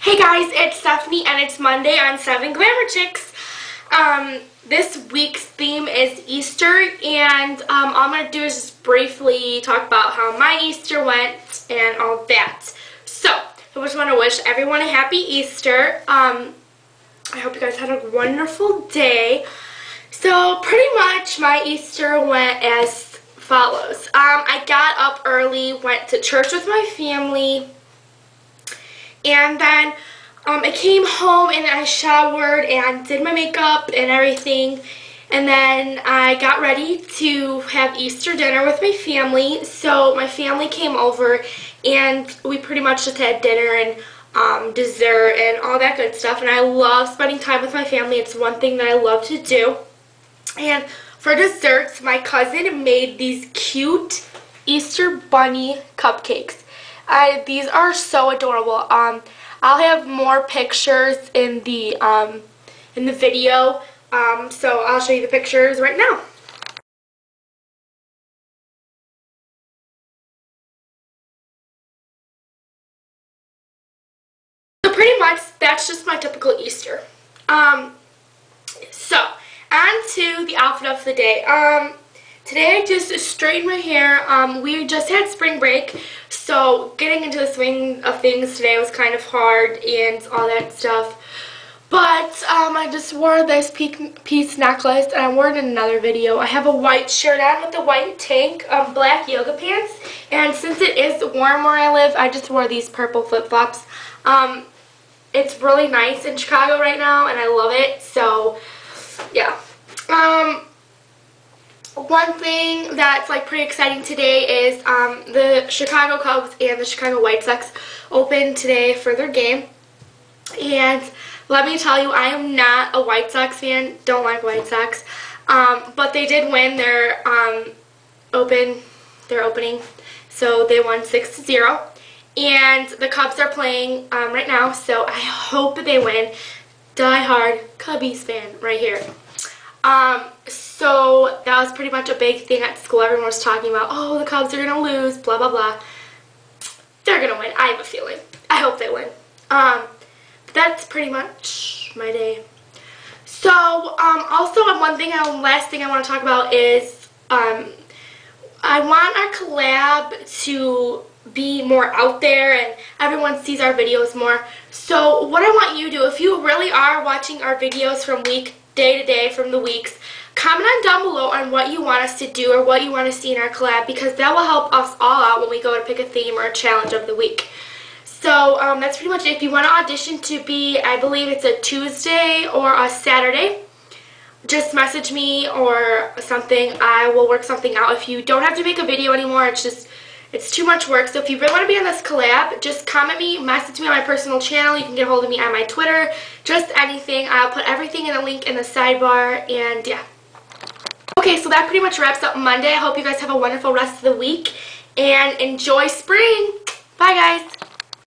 Hey guys, it's Stephanie and it's Monday on 7 Glamour Chicks. This week's theme is Easter, and all I'm going to do is just briefly talk about how my Easter went and all that. So, I just want to wish everyone a happy Easter. I hope you guys had a wonderful day. So, pretty much my Easter went as follows. I got up early, went to church with my family, and then I came home and I showered and did my makeup and everything, and then I got ready to have Easter dinner with my family. So my family came over and we pretty much just had dinner and dessert and all that good stuff, and I love spending time with my family. It's one thing that I love to do. And for desserts, my cousin made these cute Easter bunny cupcakes. These are so adorable. I'll have more pictures in the video, so I'll show you the pictures right now. So pretty much that's just my typical Easter. So on to the outfit of the day. Today I just straightened my hair. We just had spring break, so getting into the swing of things today was kind of hard and all that stuff. But I just wore this piece necklace, and I wore it in another video. I have a white shirt on with a white tank, black yoga pants, and since it is warm where I live, I just wore these purple flip-flops. It's really nice in Chicago right now, and I love it, so yeah. One thing that's like pretty exciting today is the Chicago Cubs and the Chicago White Sox open today for their game. And let me tell you, I am not a White Sox fan, don't like White Sox, but they did win their opening, so they won 6-0. And the Cubs are playing right now, so I hope they win. Die hard Cubbies fan right here. So that was pretty much a big thing at school. Everyone was talking about, oh, the Cubs are going to lose, blah, blah, blah. They're going to win. I have a feeling. I hope they win. That's pretty much my day. So, also one thing, last thing I want to talk about is, I want our collab to be more out there and everyone sees our videos more. So what I want you to do, if you really are watching our videos from day to day from the weeks, comment on down below on what you want us to do or what you want to see in our collab, because that will help us all out when we go to pick a theme or a challenge of the week. So that's pretty much it. If you want to audition to be, I believe it's a Tuesday or a Saturday, just message me or something. I will work something out. If you don't have to make a video anymore, it's too much work. So if you really want to be on this collab, just comment me, message me on my personal channel. You can get a hold of me on my Twitter, just anything. I'll put everything in a link in the sidebar, and yeah. Okay, so that pretty much wraps up Monday. I hope you guys have a wonderful rest of the week and enjoy spring. Bye, guys.